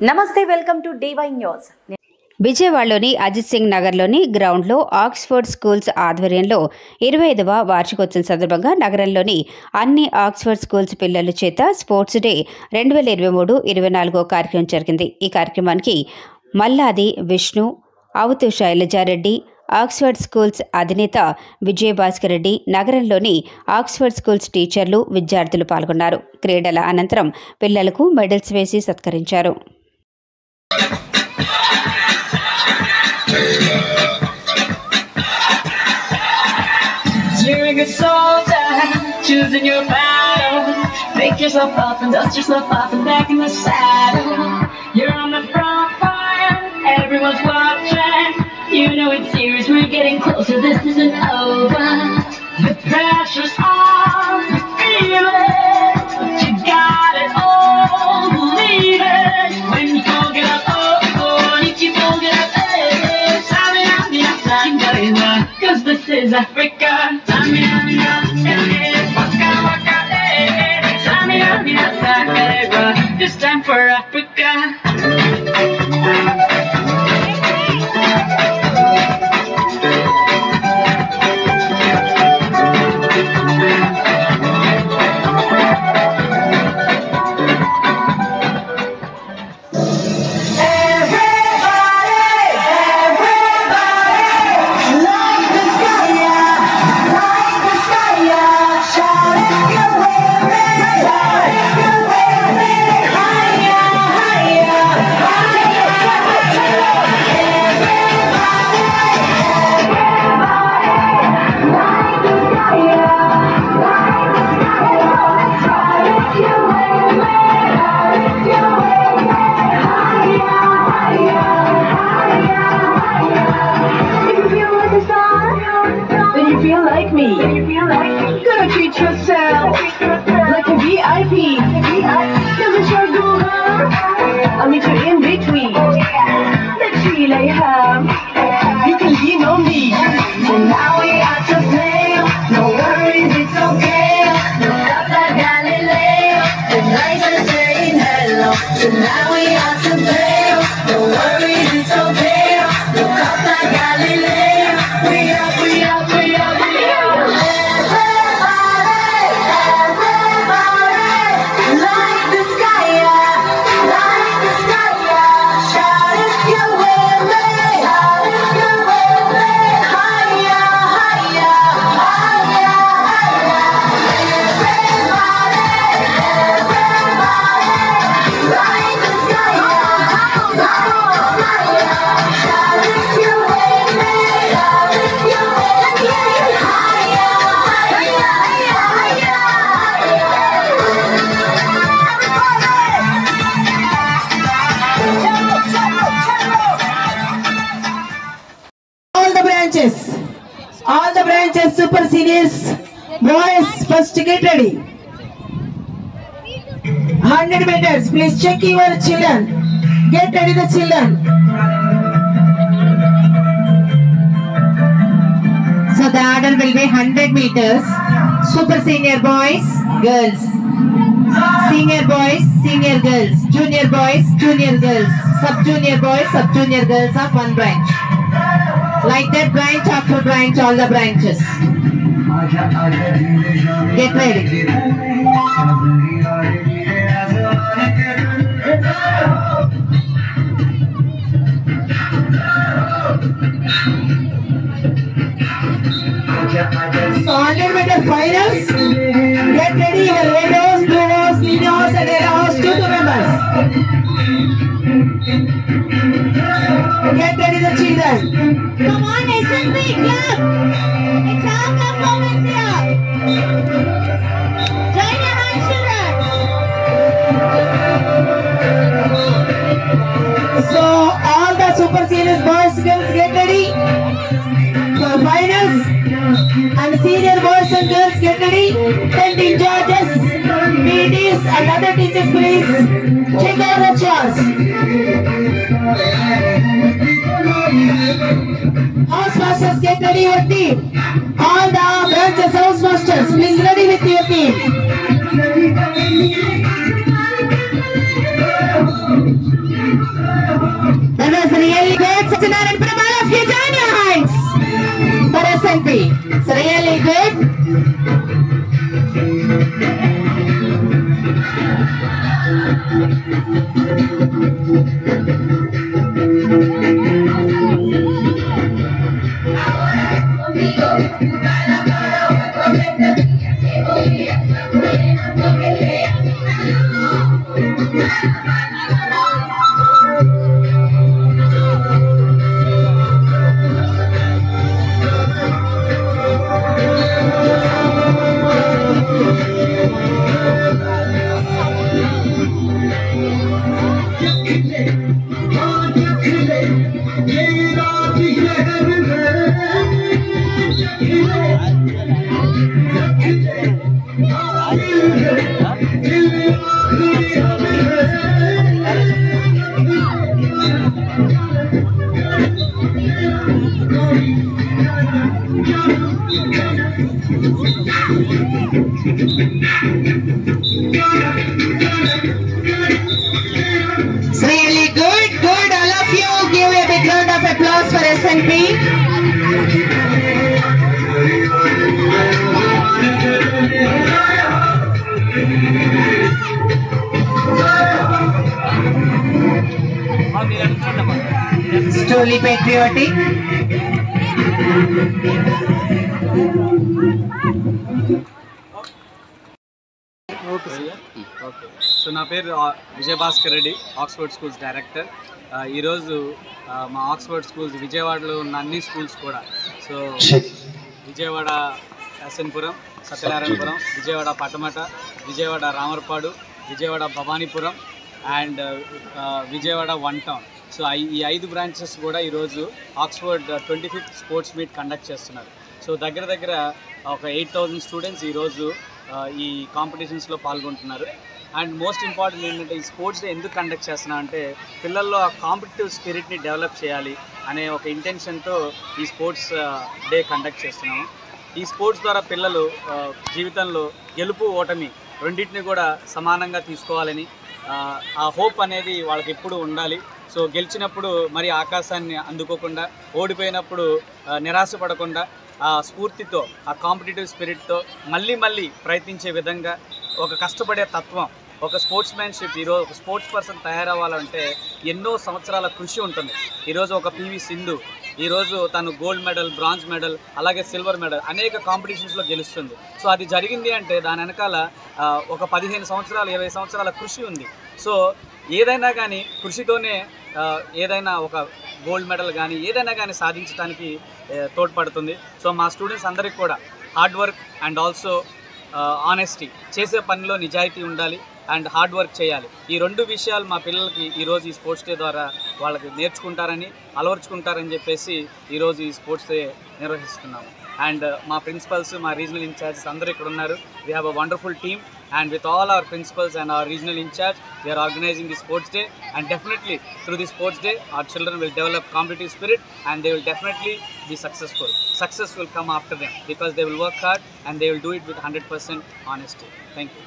నమస్తే, welcome to DY news. విజయవాడలోని అజిత్ సింగ్ నగర్లోని గ్రౌండ్లో ఆక్స్ఫర్డ్ స్కూల్స్ ఆధ్వర్యంలో 25వ వార్షికోత్సవం సందర్భంగా నగరంలోని అన్ని ఆక్స్ఫర్డ్ స్కూల్స్ పిల్లల చేత స్పోర్ట్స్ డే 2023-24 కార్యక్రమం జరిగింది. ఈ కార్యక్రమానికి మల్లాది విష్ణు, అవుతు శైలజారెడ్డి, ఆక్స్ఫర్డ్ స్కూల్స్ అధినేత విజయభాస్కర్ రెడ్డి, నగరంలోని ఆక్స్ఫర్డ్ స్కూల్స్ టీచర్లు, విద్యార్థులు పాల్గొన్నారు. క్రీడల అనంతరం పిల్లలకు మెడల్స్ వేసి సత్కరించారు. You're a good soldier, choosing your battle. Pick yourself up and dust yourself off and back in the saddle. You're on the front line, everyone's watching. You know it's serious, we're getting closer, this isn't over. The pressure's on, feel it, but you got it all, believe it. When you fold it up, if you fold it up, cause this is Africa. Samina, waka waka, Samina, Sakara. This time for Africa. Gonna treat yourself like a VIP. Cause it's your guru. I'll meet you in between. Let's relay ham. You can lean on me. And now we have to play. No worries, it's okay. Look up like Galileo. The lights are saying hello. So now we have to play. No worries, it's okay. Look up like Galileo. We up, we up, we up, we up. All the branches, super seniors, boys, first get ready. 100 meters, please check your children. Get ready the children. So the order will be 100 meters, super senior boys, girls. Senior boys, senior girls. Junior boys, junior girls. Sub-junior boys, sub-junior girls of one branch. Like that, branch after branch, all the branches. Get ready. So 100 meter finals. Get ready. Your red horse, blue horse, green horse, and red horse. 2 members. Get ready, the children. Come on, SNB, clap! It's our performance here. Join your hands, children. So all the super seniors, boys, girls, get ready for finals. And senior boys and girls, get ready. 10 team judges, PTs, and other teachers, please check out the chance. House masters, get ready your team. All the branches house masters, please ready with your team. Really good, good. All of you give a big round of applause for SNP. Truly patriotic. Okay so నా పేరు Vijayabhaskar Reddy, Oxford schools director. ఈరోజు మా Oxford schools విజయవాడలో ఉన్న అన్ని schools కూడా, so Vijayawada SNPuram, Satyanarayanapuram, Vijayawada Patamata, Vijayawada Ramarpadu, Vijayawada Bhavanipuram and Vijayawada one town. So ఈ 5 branches కూడా ఈరోజు Oxford 25th sports meet conduct చేస్తున్నారు. సో దగ్గర దగ్గర ఒక 8,000 స్టూడెంట్స్ ఈరోజు ఈ కాంపిటీషన్స్లో పాల్గొంటున్నారు. అండ్ మోస్ట్ ఇంపార్టెంట్ ఏంటంటే ఈ స్పోర్ట్స్ డే ఎందుకు కండక్ట్ చేస్తున్నాం అంటే పిల్లల్లో ఆ కాంపిటిటివ్ స్పిరిట్ని డెవలప్ చేయాలి అనే ఒక ఇంటెన్షన్తో ఈ స్పోర్ట్స్ డే కండక్ట్ చేస్తున్నాము. ఈ స్పోర్ట్స్ ద్వారా పిల్లలు జీవితంలో గెలుపు ఓటమి రెండింటిని కూడా సమానంగా తీసుకోవాలని, ఆ హోప్ అనేది వాళ్ళకి ఎప్పుడు ఉండాలి. సో గెలిచినప్పుడు మరి ఆకాశాన్ని అందుకోకుండా, ఓడిపోయినప్పుడు నిరాశపడకుండా ఆ స్ఫూర్తితో, ఆ కాంపిటేటివ్ స్పిరిట్తో మళ్ళీ ప్రయత్నించే విధంగా ఒక కష్టపడే తత్వం, ఒక స్పోర్ట్స్ మ్యాన్షిప్. ఈరోజు ఒక స్పోర్ట్స్ పర్సన్ తయారవ్వాలంటే ఎన్నో సంవత్సరాల కృషి ఉంటుంది. ఈరోజు ఒక పివి సింధు ఈరోజు తను గోల్డ్ మెడల్, బ్రాంజ్ మెడల్, అలాగే సిల్వర్ మెడల్ అనేక కాంపిటీషన్స్లో గెలుస్తుంది. సో అది జరిగింది అంటే దాని వెనకాల ఒక 15 సంవత్సరాలు, 20 సంవత్సరాల కృషి ఉంది. సో ఏదైనా కానీ కృషితోనే ఏదైనా ఒక గోల్డ్ మెడల్ కానీ ఏదైనా కానీ సాధించడానికి తోడ్పడుతుంది. సో మా స్టూడెంట్స్ అందరికీ కూడా hard work and also honesty, చేసే పనిలో నిజాయితీ ఉండాలి అండ్ హార్డ్ వర్క్ చేయాలి. ఈ 2 విషయాలు మా పిల్లలకి ఈరోజు ఈ స్పోర్ట్స్ డే ద్వారా వాళ్ళకి నేర్చుకుంటారని, అలవర్చుకుంటారని చెప్పేసి ఈరోజు ఈ స్పోర్ట్స్ డే నిర్వహిస్తున్నాము. అండ్ మా ప్రిన్సిపల్స్, మా రీజనల్ ఇన్ఛార్జెస్ అందరూ ఇక్కడ ఉన్నారు. We have a wonderful team and with all our principals and our regional in charge, we are organizing the sports day, and definitely through the sports day our children will develop competitive spirit and they will definitely be successful. Success will come after them because they will work hard and they will do it with 100% honesty. Thank you.